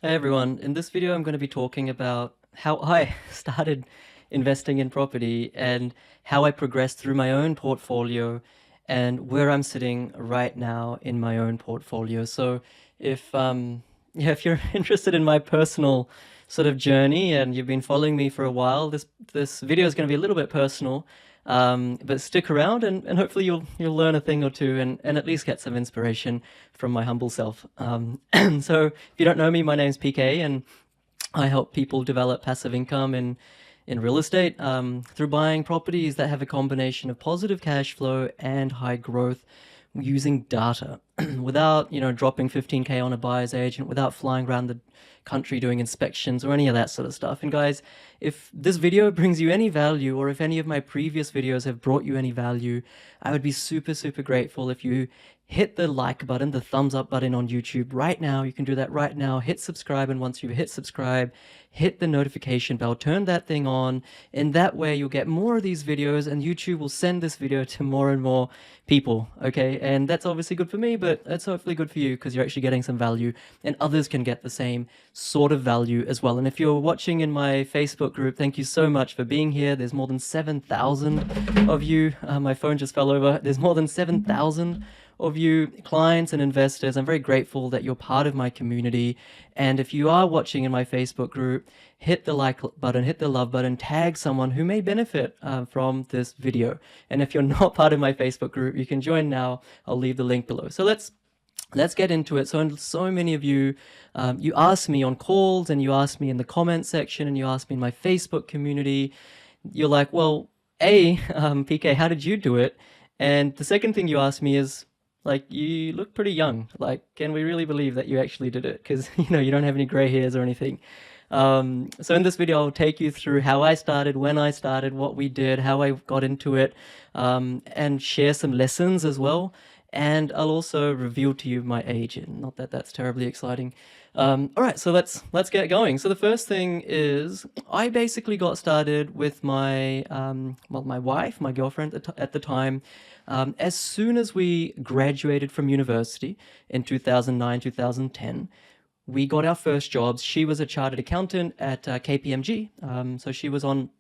Hey everyone, in this video I'm going to be talking about how I started investing in property and how I progressed through my own portfolio and where I'm sitting right now in my own portfolio. So if if you're interested in my personal sort of journey and you've been following me for a while, this video is going to be a little bit personal. But stick around and hopefully you'll learn a thing or two and at least get some inspiration from my humble self. So if you don't know me, my name's PK and I help people develop passive income in real estate through buying properties that have a combination of positive cash flow and high growth using data without, dropping 15K on a buyer's agent, without flying around the country doing inspections or any of that sort of stuff. And guys, if this video brings you any value or if any of my previous videos have brought you any value, I would be super, super grateful if you hit the like button, the thumbs up button on YouTube right now. You can do that right now. Hit subscribe, and once you've hit subscribe, hit the notification bell, turn that thing on, and that way you'll get more of these videos and YouTube will send this video to more and more people, okay? And that's obviously good for me, but that's hopefully good for you because you're actually getting some value and others can get the same sort of value as well. And if you're watching in my Facebook group, thank you so much for being here. There's more than 7,000 of you. My phone just fell over. There's more than 7,000 of you clients and investors. I'm very grateful that you're part of my community. And if you are watching in my Facebook group, hit the like button, hit the love button, tag someone who may benefit from this video. And if you're not part of my Facebook group, you can join now. I'll leave the link below. So let's get into it. So many of you, you asked me on calls and you asked me in the comment section and you asked me in my Facebook community. You're like, well, PK, how did you do it? And the second thing you asked me is, like, you look pretty young. Like, can we really believe that you actually did it? Because, you don't have any gray hairs or anything. So in this video, I'll take you through how I started, when I started, what we did, how I got into it, and share some lessons as well. And I'll also reveal to you my age, and not that that's terribly exciting. All right, so let's get going. So the first thing is I basically got started with my my wife, my girlfriend at the time. As soon as we graduated from university in 2009, 2010, we got our first jobs. She was a chartered accountant at KPMG, so she was on.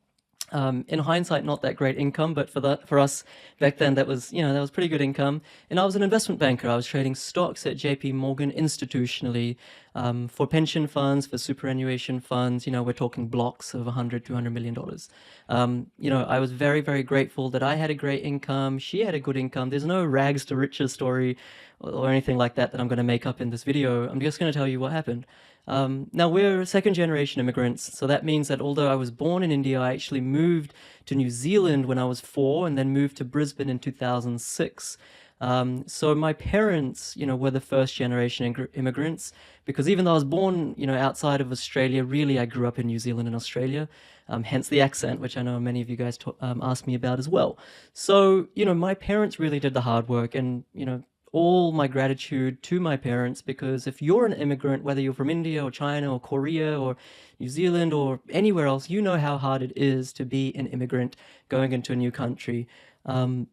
In hindsight, not that great income, but for us back then, that was pretty good income. And I was an investment banker. I was trading stocks at JP Morgan institutionally for pension funds, for superannuation funds. We're talking blocks of $100, $200 million. I was very, very grateful that I had a great income. She had a good income. There's no rags to riches story or anything like that I'm going to make up in this video. I'm just going to tell you what happened. Now, we're second generation immigrants, so that means that although I was born in India, I actually moved to New Zealand when I was 4 and then moved to Brisbane in 2006. So my parents, were the first generation immigrants, because even though I was born, outside of Australia, really I grew up in New Zealand and Australia, hence the accent, which I know many of you guys asked me about as well. So, my parents really did the hard work and, all my gratitude to my parents, because if you're an immigrant, whether you're from India or China or Korea or New Zealand or anywhere else, you know how hard it is to be an immigrant going into a new country.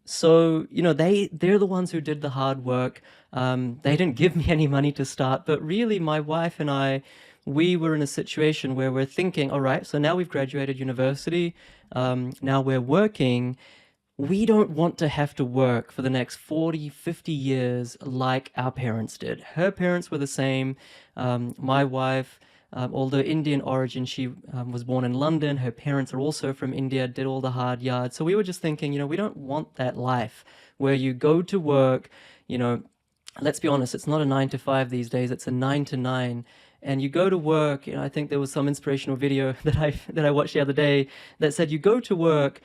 So, they're the ones who did the hard work. They didn't give me any money to start, but really my wife and I, we were in a situation where we're thinking, all right, so now we've graduated university, now we're working. We don't want to have to work for the next 40, 50 years like our parents did. Her parents were the same. My wife, although Indian origin, she was born in London. Her parents are also from India, did all the hard yards. So we were just thinking, we don't want that life where you go to work, let's be honest, it's not a 9 to 5 these days, it's a 9 to 9. And you go to work, I think there was some inspirational video that I watched the other day that said you go to work,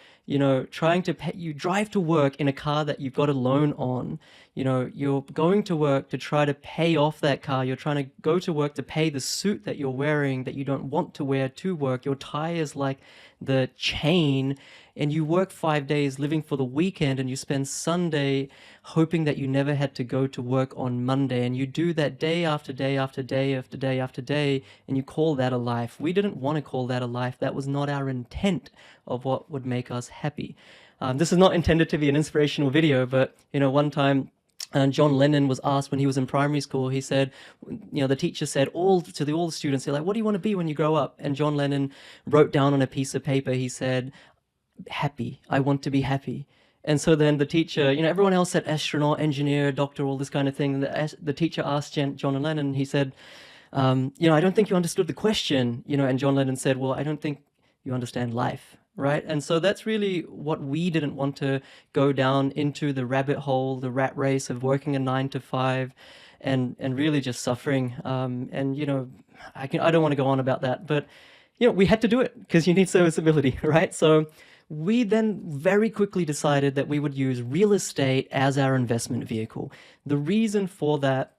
trying to pay, you drive to work in a car that you've got a loan on. You're going to work to try to pay off that car. You're trying to go to work to pay the suit that you're wearing that you don't want to wear to work. Your tie is like the chain, and you work 5 days living for the weekend, and you spend Sunday hoping that you never had to go to work on Monday, and you do that day after day after day after day after day, and you call that a life. We didn't want to call that a life. That was not our intent of what would make us happy. This is not intended to be an inspirational video, but one time And John Lennon was asked when he was in primary school, he said, the teacher said all the students, they're like, what do you want to be when you grow up? And John Lennon wrote down on a piece of paper, he said, happy. I want to be happy. And so then the teacher, everyone else said astronaut, engineer, doctor, all this kind of thing. The teacher asked John Lennon, he said, I don't think you understood the question, and John Lennon said, well, I don't think you understand life, right? And so that's really what we didn't want to go down into, the rabbit hole, the rat race of working a 9 to 5 and really just suffering. I don't want to go on about that, but, we had to do it because you need serviceability, right? So we then very quickly decided that we would use real estate as our investment vehicle. The reason for that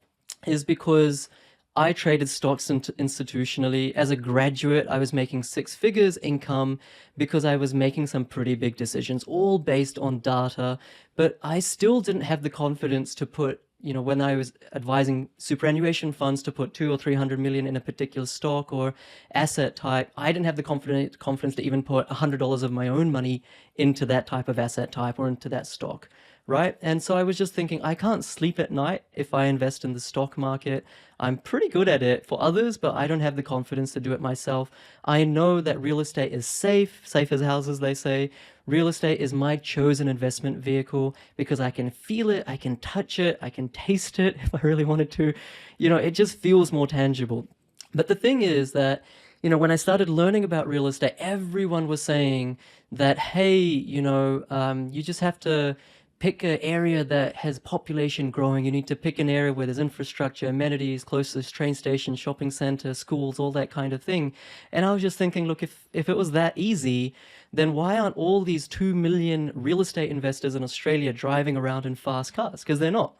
is because I traded stocks institutionally. As a graduate, I was making 6 figures income because I was making some pretty big decisions, all based on data. But I still didn't have the confidence to put, when I was advising superannuation funds to put 200 or 300 million in a particular stock or asset type, I didn't have the confidence to even put $100 of my own money into that type of asset type or into that stock. Right? And so I was just thinking, I can't sleep at night if I invest in the stock market. I'm pretty good at it for others, but I don't have the confidence to do it myself. I know that real estate is safe as houses, they say. Real estate is my chosen investment vehicle because I can feel it, I can touch it, I can taste it if I really wanted to. It just feels more tangible. But the thing is that, when I started learning about real estate, everyone was saying that, hey, you just have to pick an area that has population growing. You need to pick an area where there's infrastructure, amenities, closest train station, shopping center, schools, all that kind of thing. And I was just thinking, look, if it was that easy, then why aren't all these 2 million real estate investors in Australia driving around in fast cars? Because they're not.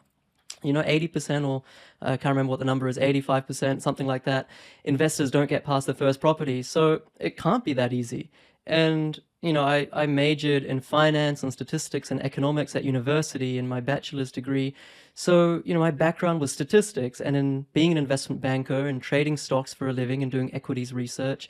80%, or I can't remember what the number is, 85%, something like that, investors don't get past the first property. So it can't be that easy. And I majored in finance and statistics and economics at university in my bachelor's degree. So, my background was statistics, and in being an investment banker and trading stocks for a living and doing equities research,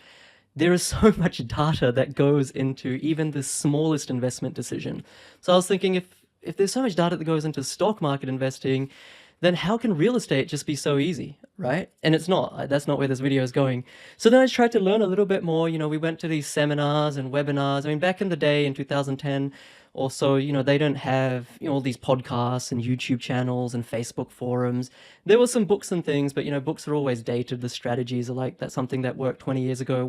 there is so much data that goes into even the smallest investment decision. So I was thinking, if there's so much data that goes into stock market investing, then how can real estate just be so easy, right? And it's not. That's not where this video is going. So then I tried to learn a little bit more. We went to these seminars and webinars. I mean, back in the day in 2010 or so, they don't have all these podcasts and YouTube channels and Facebook forums. There were some books and things, but books are always dated. The strategies are like, that's something that worked 20 years ago,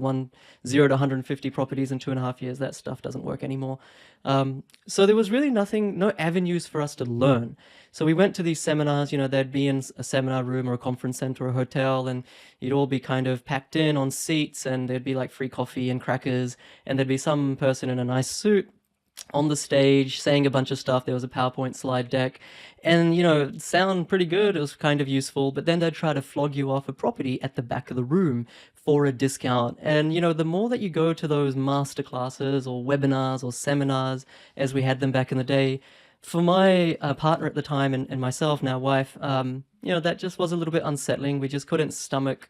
0 to 150 properties in 2.5 years. That stuff doesn't work anymore. So there was really no avenues for us to learn. So we went to these seminars, they'd be in a seminar room or a conference center or a hotel, and you'd all be kind of packed in on seats, and there'd be like free coffee and crackers, and there'd be some person in a nice suit on the stage saying a bunch of stuff. There was a PowerPoint slide deck, and it'd sound pretty good. It was kind of useful, but then they'd try to flog you off a property at the back of the room for a discount. And the more that you go to those master classes or webinars or seminars, as we had them back in the day, for my partner at the time and myself, now wife, that just was a little bit unsettling. We just couldn't stomach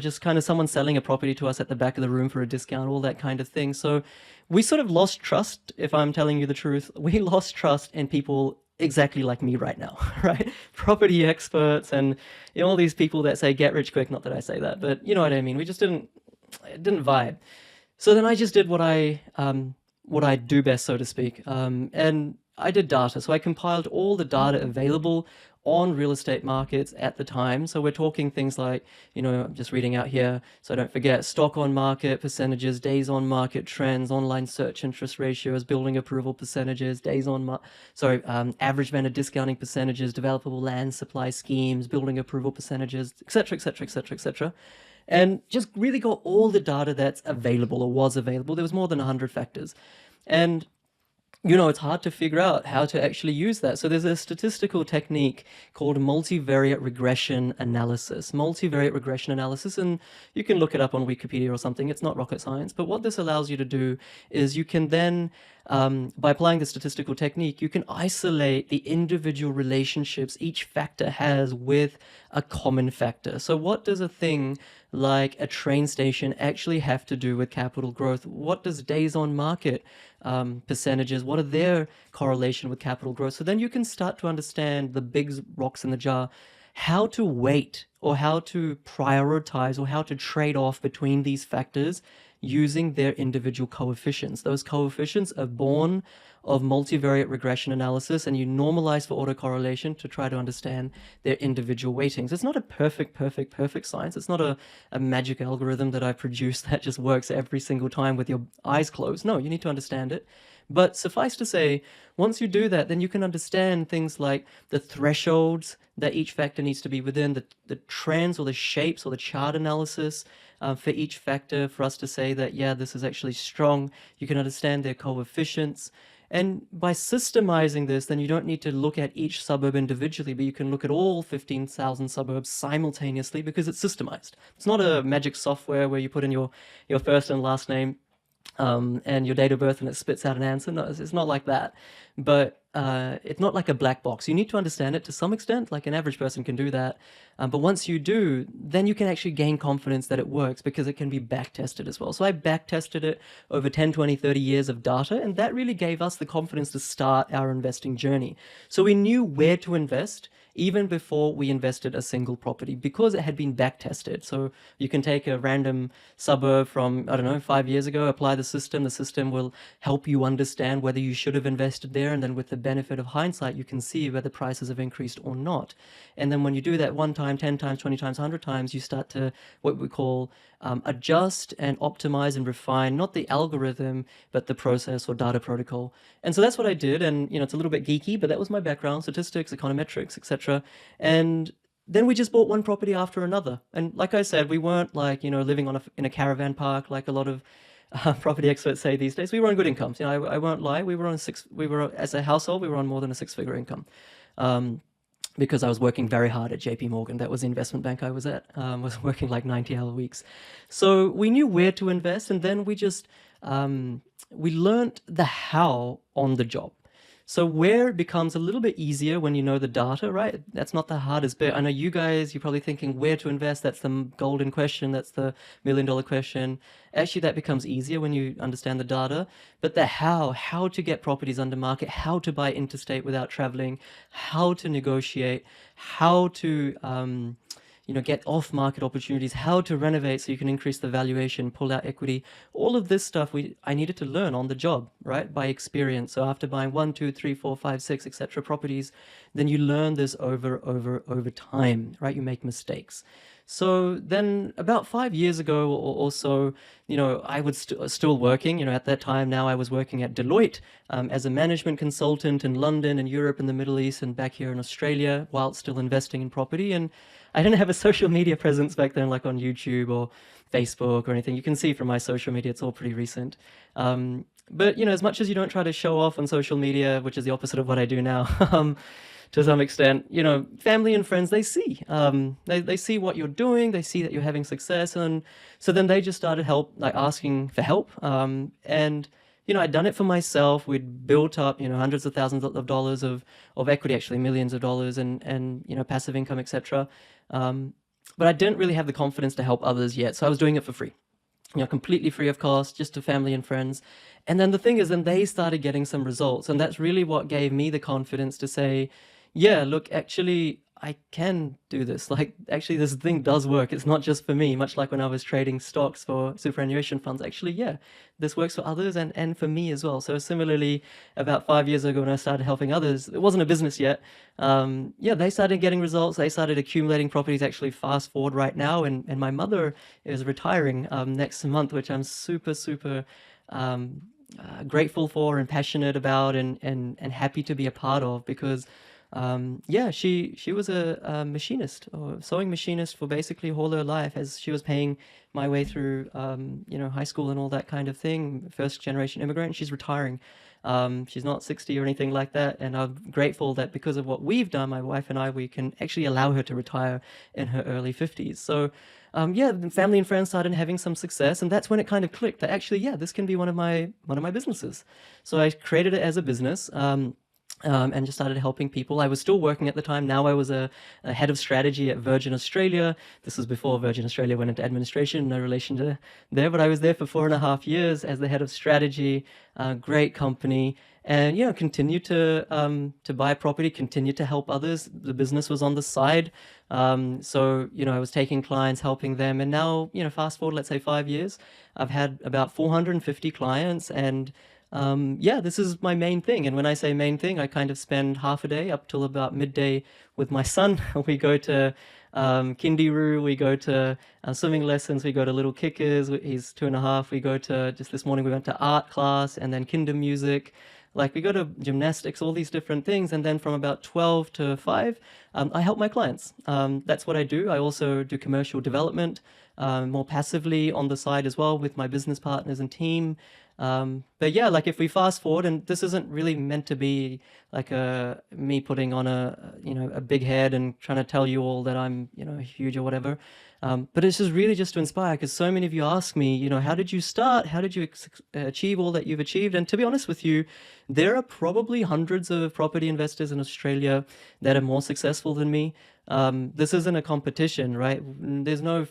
just kind of someone selling a property to us at the back of the room for a discount, all that kind of thing. So we sort of lost trust, if I'm telling you the truth. We lost trust in people exactly like me right now, right? Property experts and all these people that say get rich quick. Not that I say that, but you know what I mean. We just it didn't vibe. So then I just did what I do best, so to speak. And I did data. So I compiled all the data available on real estate markets at the time. So we're talking things like, I'm just reading out here, so I don't forget: stock on market percentages, days on market trends, online search interest ratios, building approval percentages, average vendor discounting percentages, developable land supply schemes, building approval percentages, etc., etc., etc., etc. And just really got all the data that's available or was available. There was more than 100 factors. And it's hard to figure out how to actually use that. So there's a statistical technique called multivariate regression analysis. Multivariate regression analysis, and you can look it up on Wikipedia or something. It's not rocket science. But what this allows you to do is you can then, by applying the statistical technique, you can isolate the individual relationships each factor has with a common factor. So what does a thing like a train station actually have to do with capital growth? What does days on market percentages, what are their correlation with capital growth? So then you can start to understand the big rocks in the jar, how to weight or how to prioritize or how to trade off between these factors using their individual coefficients. Those coefficients are born of multivariate regression analysis, and you normalize for autocorrelation to try to understand their individual weightings. It's not a perfect science. It's not a magic algorithm that I produce that just works every single time with your eyes closed. No, you need to understand it. But suffice to say, once you do that, then you can understand things like the thresholds that each factor needs to be within, the trends or the shapes or the chart analysis for each factor for us to say that, yeah, this is actually strong. You can understand their coefficients. And by systemizing this, then you don't need to look at each suburb individually, but you can look at all 15,000 suburbs simultaneously because it's systemized. It's not a magic software where you put in your first and last name and your date of birth and it spits out an answer. No, it's not like that. But it's not like a black box. You need to understand it to some extent, like an average person can do that. But once you do, then you can actually gain confidence that it works because it can be back tested as well. So I back tested it over 10, 20, 30 years of data, and that really gave us the confidence to start our investing journey. So we knew where to invest even before we invested a single property because it had been back tested. So you can take a random suburb from, I don't know, 5 years ago, apply the system will help you understand whether you should have invested there, and then with the benefit of hindsight, you can see whether prices have increased or not. And then when you do that 1 time, 10 times, 20 times, 100 times, you start to what we call adjust and optimize and refine, not the algorithm, but the process or data protocol. And so that's what I did. And, it's a little bit geeky, but that was my background: statistics, econometrics, etc. And then we just bought one property after another. And like I said, we weren't like, living in a caravan park like a lot of property experts say these days. We were on good incomes. I won't lie. As a household, we were on more than a 6-figure income. Because I was working very hard at JP Morgan. That was the investment bank I was at. Was working like 90-hour weeks. So we knew where to invest, and then we just, we learned the how on the job. So where becomes a little bit easier when you know the data, right? That's not the hardest bit. I know you're probably thinking where to invest. That's the golden question. That's the $1 million question. Actually, that becomes easier when you understand the data. But the how to get properties under market, how to buy interstate without traveling, how to negotiate, how to get off-market opportunities, how to renovate so you can increase the valuation, pull out equity. All of this stuff I needed to learn on the job, right, by experience. So after buying 1, 2, 3, 4, 5, 6, etc. properties, then you learn this over time, right? You make mistakes. So then about 5 years ago or so, I was still working, at that time. Now I was working at Deloitte as a management consultant in London and Europe and the Middle East and back here in Australia while still investing in property. And I didn't have a social media presence back then, like on YouTube or Facebook or anything. You can see from my social media, it's all pretty recent. But, as much as you don't try to show off on social media, which is the opposite of what I do now, to some extent, family and friends, they see. They see what you're doing. They see that you're having success. And so then they just started asking for help. And I'd done it for myself. We'd built up, hundreds of thousands of dollars of equity, actually millions of dollars and passive income, etc. But I didn't really have the confidence to help others yet. So I was doing it for free, completely free of cost, just to family and friends. And then the thing is, then they started getting some results. And that's really what gave me the confidence to say, yeah, look, actually, I can do this. Like, actually, this thing does work. It's not just for me, much like when I was trading stocks for superannuation funds. Actually, yeah, this works for others and for me as well. So similarly, about 5 years ago when I started helping others, it wasn't a business yet. They started getting results. They started accumulating properties. Actually, fast forward right now, and my mother is retiring next month, which I'm super grateful for and passionate about and happy to be a part of because she was a machinist or sewing machinist for basically all her life as she was paying my way through, high school and all that kind of thing. First generation immigrant. She's retiring. She's not 60 or anything like that. And I'm grateful that because of what we've done, my wife and I, we can actually allow her to retire in her early 50s. So, family and friends started having some success, and that's when it kind of clicked that actually, this can be one of my businesses. So I created it as a business. and just started helping people. I was still working at the time. Now I was a head of strategy at Virgin Australia. This was before Virgin Australia went into administration, no relation to there, but I was there for 4.5 years as the head of strategy. Great company. And continue to buy property, continue to help others. The business was on the side, so I was taking clients, helping them, and now fast forward, let's say 5 years, I've had about 450 clients, and yeah, this is my main thing. And when I say main thing, I kind of spend half a day up till about midday with my son. We go to kindy-roo, we go to swimming lessons, we go to Little Kickers. He's 2.5. We go to, just this morning, we went to art class and then kinder music. Like, we go to gymnastics, all these different things. And then from about 12 to 5, I help my clients. That's what I do. I also do commercial development, more passively on the side as well with my business partners and team. But yeah, like if we fast forward, and this isn't really meant to be like me putting on a big head and trying to tell you all that I'm huge or whatever. But it's just really just to inspire, because so many of you ask me, how did you start? How did you achieve all that you've achieved? And to be honest with you, there are probably hundreds of property investors in Australia that are more successful than me. This isn't a competition, right? There's no,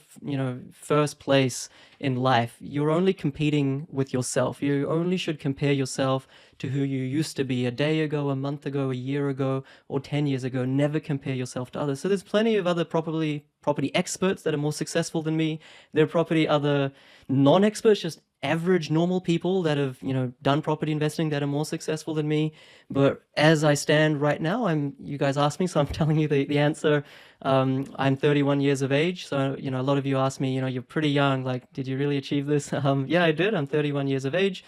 first place in life. You're only competing with yourself. You only should compare yourself to who you used to be a day ago, a month ago, a year ago, or 10 years ago. Never compare yourself to others. So there's plenty of other property experts that are more successful than me. There are probably other non-experts, just average normal people that have done property investing that are more successful than me. But as I stand right now, you guys asked me, so I'm telling you the answer. I'm 31 years of age, so a lot of you ask me, you're pretty young, like, did you really achieve this? Yeah, I did. I'm 31 years of age.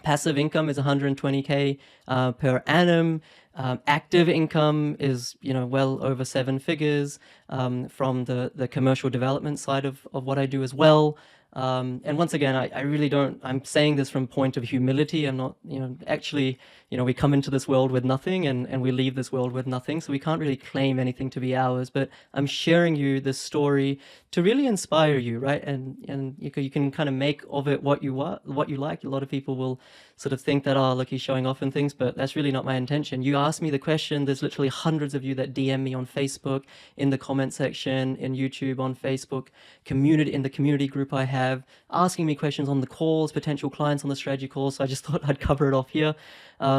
Passive income is 120K per annum. Active income is well over 7 figures from the commercial development side of what I do as well. And once again, I really don't, I'm saying this from point of humility. I'm not, actually, we come into this world with nothing, and we leave this world with nothing. So we can't really claim anything to be ours, but I'm sharing you this story to really inspire you, right? And you can kind of make of it what you like. A lot of people will sort of think that, oh, look, he's showing off and things, but that's really not my intention. You asked me the question. There's literally hundreds of you that DM me on Facebook, in the comment section, in YouTube, on Facebook, in the community group I have, asking me questions on the calls, potential clients on the strategy calls. So I just thought I'd cover it off here.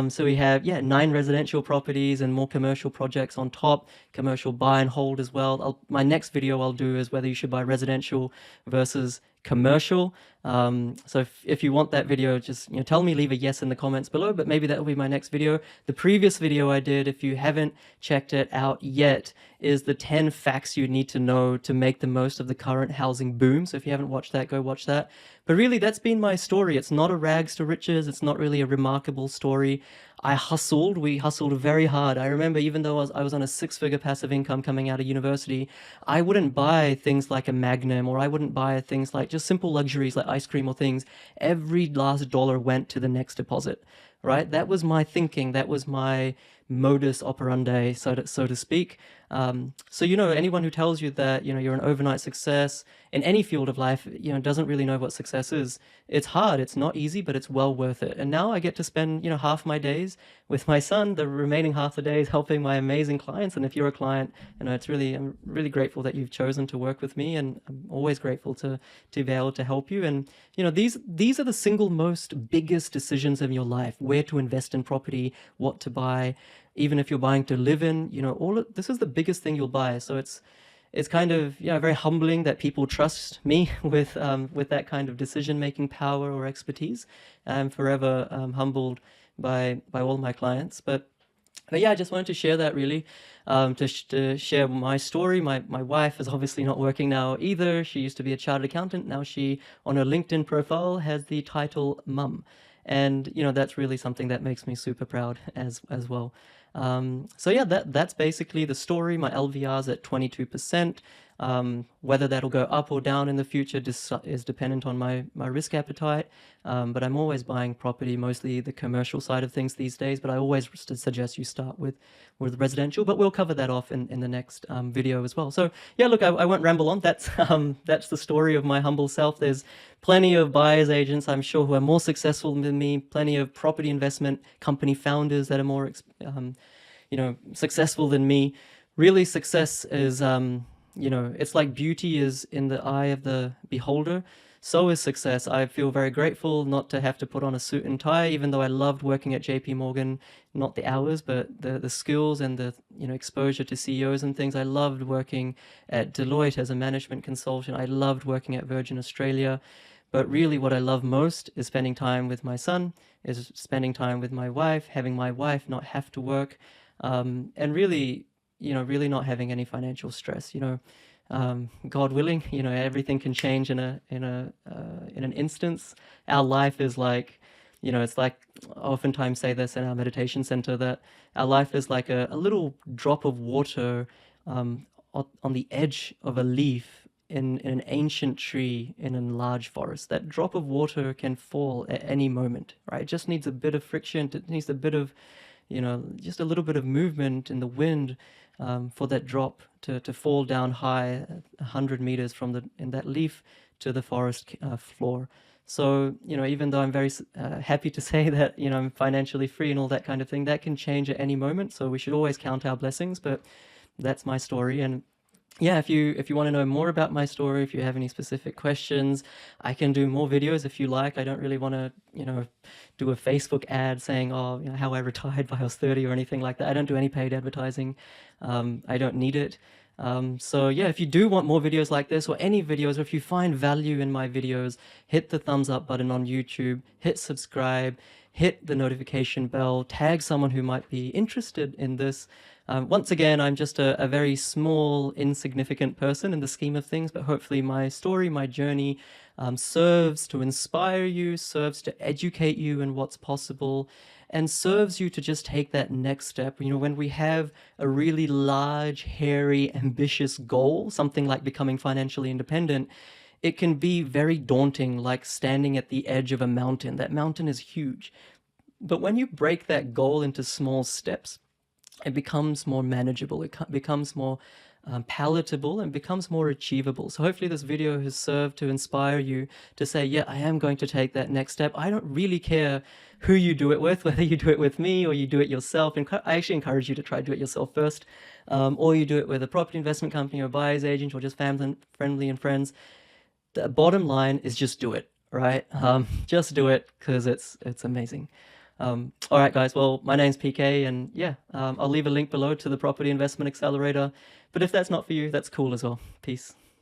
So we have, 9 residential properties and more commercial projects on top, commercial buy and hold as well. My next video I'll do is whether you should buy residential versus commercial. So if you want that video, just tell me, leave a yes in the comments below, but maybe that will be my next video. The previous video I did, if you haven't checked it out yet, is the 10 facts you need to know to make the most of the current housing boom. So if you haven't watched that, go watch that. But really, that's been my story. It's not a rags to riches. It's not really a remarkable story. We hustled very hard. I remember, even though I was on a 6-figure passive income coming out of university, I wouldn't buy things like a Magnum, or I wouldn't buy things like just simple luxuries like ice cream or things. Every last dollar went to the next deposit, right? That was my thinking. That was my modus operandi, so to speak. So anyone who tells you that you're an overnight success in any field of life, doesn't really know what success is. It's hard, it's not easy, but it's well worth it. And now I get to spend half my days with my son, the remaining half the days helping my amazing clients. And if you're a client, I'm really grateful that you've chosen to work with me, and I'm always grateful to be able to help you. And these are the single most biggest decisions of your life: where to invest in property, what to buy. Even if you're buying to live in, this is the biggest thing you'll buy. So it's kind of very humbling that people trust me with that kind of decision-making power or expertise. I'm forever humbled by all my clients. But yeah, I just wanted to share that, really, to share my story. My wife is obviously not working now either. She used to be a chartered accountant. Now she, on her LinkedIn profile, has the title mum. And that's really something that makes me super proud as well. So yeah, that's basically the story. My LVR's at 22%. Whether that'll go up or down in the future is dependent on my risk appetite. But I'm always buying property, mostly the commercial side of things these days. But I always suggest you start with residential. But we'll cover that off in the next video as well. So yeah, look, I won't ramble on. That's the story of my humble self. There's plenty of buyers agents, I'm sure, who are more successful than me. Plenty of property investment company founders that are more successful than me. Really, success is, it's like beauty is in the eye of the beholder. So is success. I feel very grateful not to have to put on a suit and tie, even though I loved working at JP Morgan, not the hours, but the skills and the exposure to CEOs and things. I loved working at Deloitte as a management consultant. I loved working at Virgin Australia. But really what I love most is spending time with my son, is spending time with my wife, having my wife not have to work, and really, really not having any financial stress. God willing, everything can change in an instance. Our life is like, it's like, I oftentimes say this in our meditation center, that our life is like a little drop of water on the edge of a leaf in an ancient tree in a large forest. That drop of water can fall at any moment, right? It just needs a bit of friction. It needs a bit of, just a little bit of movement in the wind for that drop to fall down high, 100 meters in that leaf to the forest floor. So, even though I'm very happy to say that, I'm financially free and all that kind of thing, that can change at any moment. So we should always count our blessings, but that's my story. And yeah, if you want to know more about my story, if you have any specific questions, I can do more videos if you like. I don't really want to, do a Facebook ad saying, oh, how I retired by I was 30 or anything like that. I don't do any paid advertising. I don't need it. So yeah, if you do want more videos like this or any videos, or if you find value in my videos, hit the thumbs up button on YouTube, hit subscribe, hit the notification bell, tag someone who might be interested in this. Once again, I'm just a very small, insignificant person in the scheme of things, but hopefully my story, my journey serves to inspire you, serves to educate you in what's possible, and serves you to just take that next step. When we have a really large, hairy, ambitious goal, something like becoming financially independent, it can be very daunting, like standing at the edge of a mountain. That mountain is huge. But when you break that goal into small steps, it becomes more manageable, it becomes more palatable, and becomes more achievable. So hopefully this video has served to inspire you to say, yeah, I am going to take that next step. I don't really care who you do it with, whether you do it with me or you do it yourself. And I actually encourage you to try to do it yourself first, or you do it with a property investment company or buyer's agent or just family and friends. The bottom line is just do it, right? Just do it, because it's amazing. All right, guys. Well, my name's PK, and yeah, I'll leave a link below to the Property Investment Accelerator. But if that's not for you, that's cool as well. Peace.